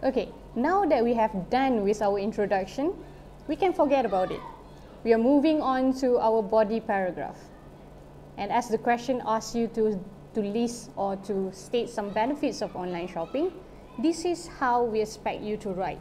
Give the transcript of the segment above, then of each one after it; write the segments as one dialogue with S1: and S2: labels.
S1: Okay, now that we have done with our introduction, we can forget about it. We are moving on to our body paragraph. And as the question asks you to list or to state some benefits of online shopping, this is how we expect you to write.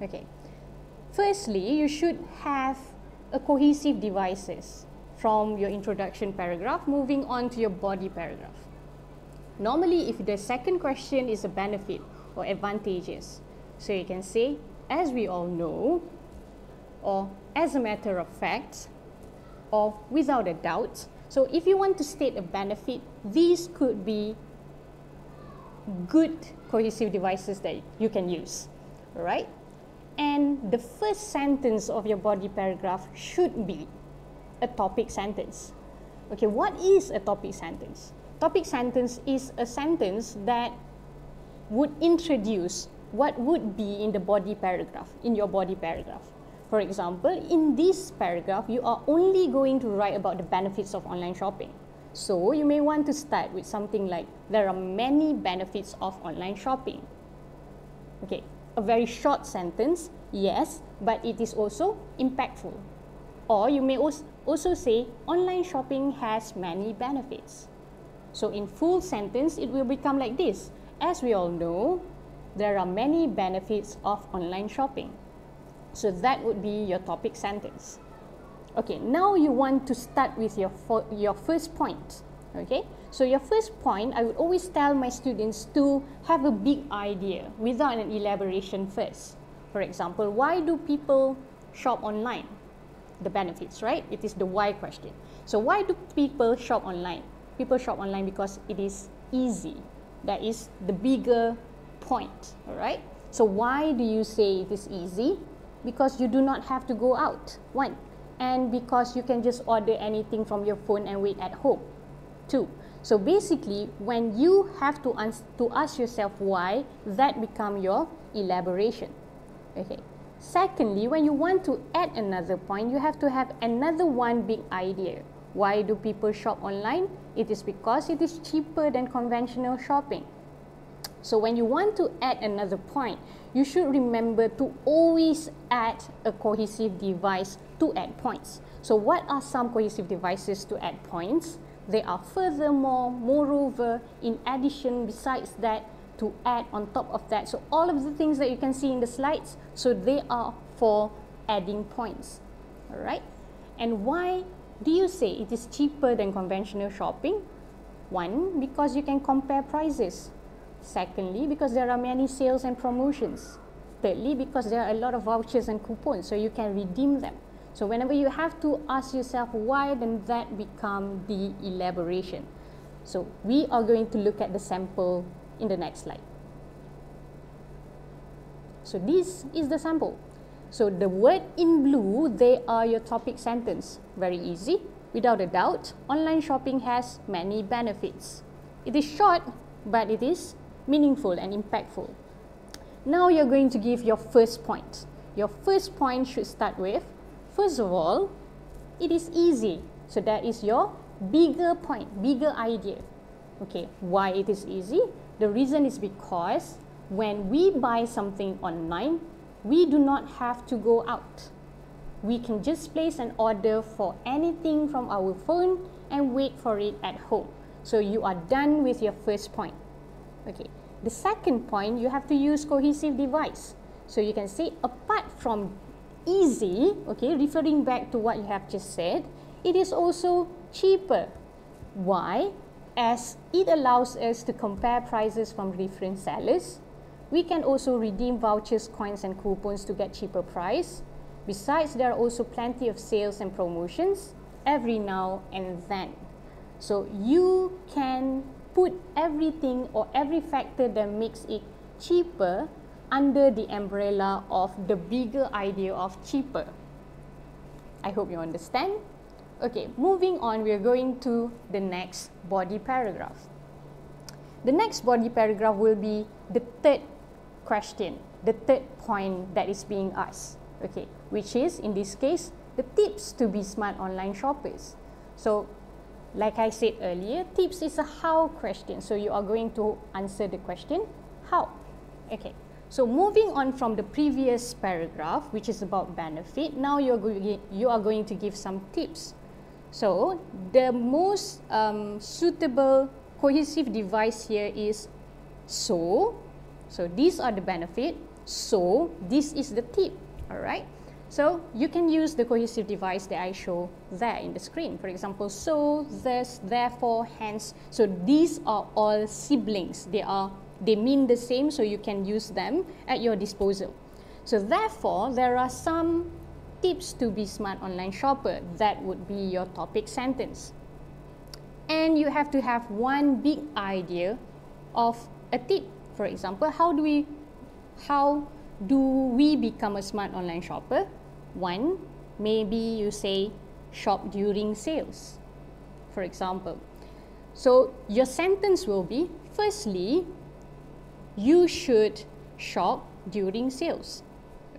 S1: Okay. Firstly, you should have a cohesive devices from your introduction paragraph moving on to your body paragraph. Normally, if the second question is a benefit or advantages, so you can say, as we all know, or as a matter of fact, or without a doubt. So if you want to state a benefit, these could be good cohesive devices that you can use, right? And the first sentence of your body paragraph should be a topic sentence. Okay, what is a topic sentence? Topic sentence is a sentence that would introduce what would be in the body paragraph, in your body paragraph. For example, in this paragraph, you are only going to write about the benefits of online shopping. So you may want to start with something like, there are many benefits of online shopping. Okay, a very short sentence, yes, but it is also impactful. Or you may also say, online shopping has many benefits. So in full sentence, it will become like this. As we all know, there are many benefits of online shopping. So that would be your topic sentence. Okay, now you want to start with your first point. Okay, so your first point, I would always tell my students to have a big idea without an elaboration first. For example, why do people shop online? The benefits, right? It is the why question. So why do people shop online? People shop online because it is easy. That is the bigger point, all right? So why do you say it is easy? Because you do not have to go out, one. And because you can just order anything from your phone and wait at home, two. So basically, when you have to ask yourself why, that becomes your elaboration. Okay. Secondly, when you want to add another point, you have to have another one big idea. Why do people shop online? It is because it is cheaper than conventional shopping. So when you want to add another point, you should remember to always add a cohesive device to add points. So what are some cohesive devices to add points? They are furthermore, moreover, in addition, besides that, to add on top of that. So all of the things that you can see in the slides, so they are for adding points. All right? And why do you say it is cheaper than conventional shopping? One, because you can compare prices. Secondly, because there are many sales and promotions. Thirdly, because there are a lot of vouchers and coupons, so you can redeem them. So whenever you have to ask yourself why, then that becomes the elaboration. So we are going to look at the sample in the next slide. So this is the sample. So the word in blue, they are your topic sentence. Very easy. Without a doubt, online shopping has many benefits. It is short, but it is meaningful and impactful. Now you're going to give your first point. Your first point should start with, first of all, it is easy. So that is your bigger point, bigger idea. Okay, why it is easy? The reason is because when we buy something online, we do not have to go out. We can just place an order for anything from our phone and wait for it at home. So you are done with your first point. Okay, the second point, you have to use cohesive device. So you can say, apart from easy, okay, referring back to what you have just said, it is also cheaper. Why? As it allows us to compare prices from different sellers. We can also redeem vouchers, coins and coupons to get cheaper price. Besides, there are also plenty of sales and promotions every now and then. So you can put everything or every factor that makes it cheaper under the umbrella of the bigger idea of cheaper. I hope you understand. Okay, moving on, we are going to the next body paragraph. The next body paragraph will be the third question, the third point that is being asked, okay, which is, in this case, the tips to be smart online shoppers. So, like I said earlier, tips is a how question. So, you are going to answer the question, how? Okay, So moving on from the previous paragraph, which is about benefit, now you are going to give some tips. So the most suitable cohesive device here is so. So these are the benefit. So this is the tip. All right. So you can use the cohesive device that I show there in the screen. For example, so, thus, therefore, hence. So these are all siblings. They mean the same, so you can use them at your disposal. So therefore, there are some tips to be smart online shopper. That would be your topic sentence. And you have to have one big idea of a tip. For example, how do we become a smart online shopper? One, maybe you say shop during sales, for example. So your sentence will be, firstly, you should shop during sales.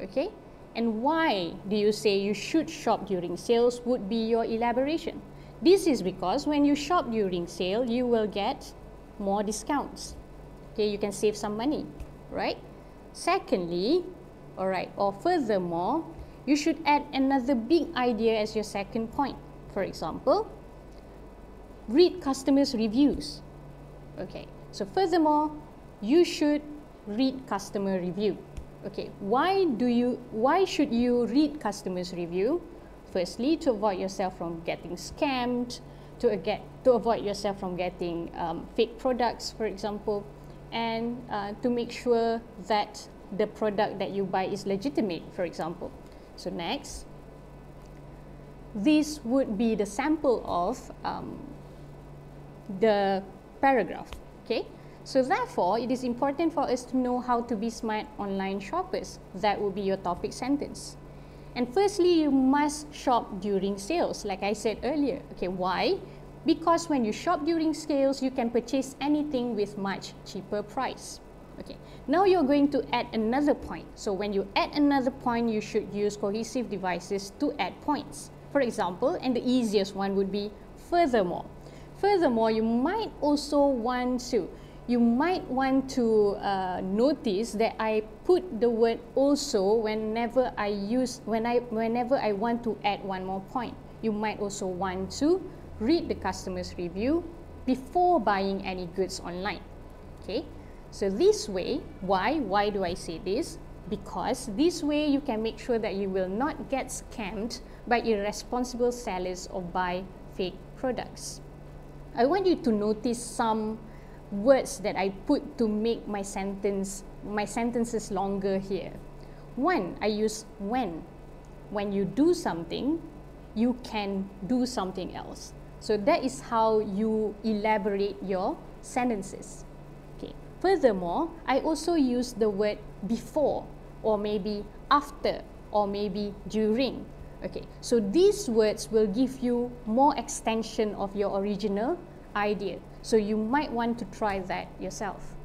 S1: Okay? And why do you say you should shop during sales would be your elaboration. This is because when you shop during sale, you will get more discounts. Okay, you can save some money, right? Secondly, or furthermore, you should add another big idea as your second point. For example, read customers' reviews. Okay, so furthermore, you should read customer review. Okay, why should you read customers' review? Firstly, to avoid yourself from getting scammed, to avoid yourself from getting fake products, for example, and to make sure that the product that you buy is legitimate, for example. So next, this would be the sample of the paragraph. Okay, so therefore, it is important for us to know how to be smart online shoppers. That would be your topic sentence. And firstly, you must shop during sales, like I said earlier. Okay, why? Because when you shop during sales, you can purchase anything with much cheaper price. Okay, now you're going to add another point. So when you add another point, you should use cohesive devices to add points. For example, and the easiest one would be furthermore. Furthermore, you might want to notice that I put the word also whenever I want to add one more point. You might also want to read the customer's review before buying any goods online. Okay, so this way, why do I say this? Because this way you can make sure that you will not get scammed by irresponsible sellers or buy fake products. I want you to notice some words that I put to make my sentences longer here. One, I use when. When you do something, you can do something else. So that is how you elaborate your sentences. Okay. Furthermore, I also use the word before, or maybe after, or maybe during. Okay, so these words will give you more extension of your original idea. So you might want to try that yourself.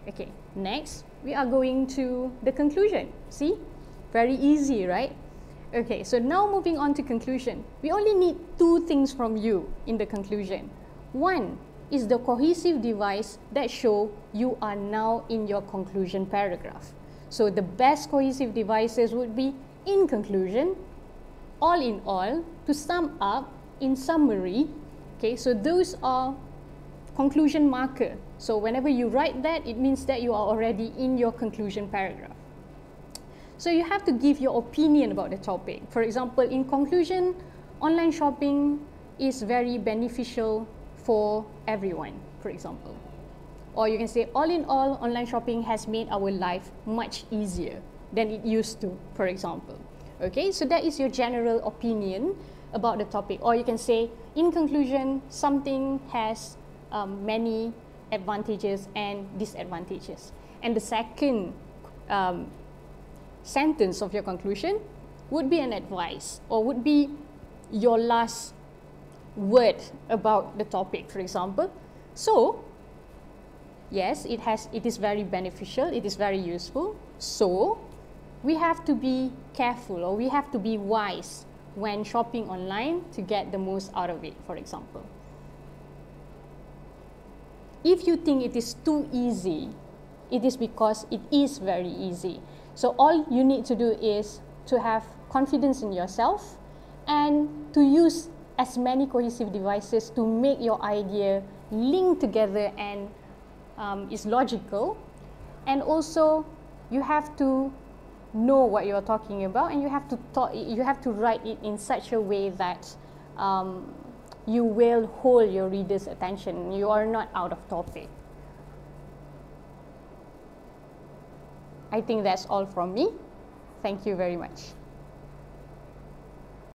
S1: Okay, next we are going to the conclusion. See? Very easy, right? Okay, so now moving on to conclusion. We only need two things from you in the conclusion. One is the cohesive device that show you are now in your conclusion paragraph. So the best cohesive devices would be in conclusion, all in all, to sum up, in summary. Okay, so those are conclusion marker. So whenever you write that, it means that you are already in your conclusion paragraph. So you have to give your opinion about the topic. For example, in conclusion, online shopping is very beneficial for everyone, for example. Or you can say, all in all, online shopping has made our life much easier than it used to, for example. Okay, so that is your general opinion about the topic. Or you can say, in conclusion, something has many advantages and disadvantages. And the second sentence of your conclusion would be an advice, or would be your last word about the topic, for example. So, yes, it is very beneficial, it is very useful. So, we have to be careful, or we have to be wise when shopping online to get the most out of it, for example. If you think it is too easy it is because it is very easy. So all you need to do is to have confidence in yourself and to use as many cohesive devices to make your idea link together and is logical. And also you have to know what you're talking about, and you have to write it in such a way that you will hold your reader's attention. You are not out of topic. I think that's all from me. Thank you very much.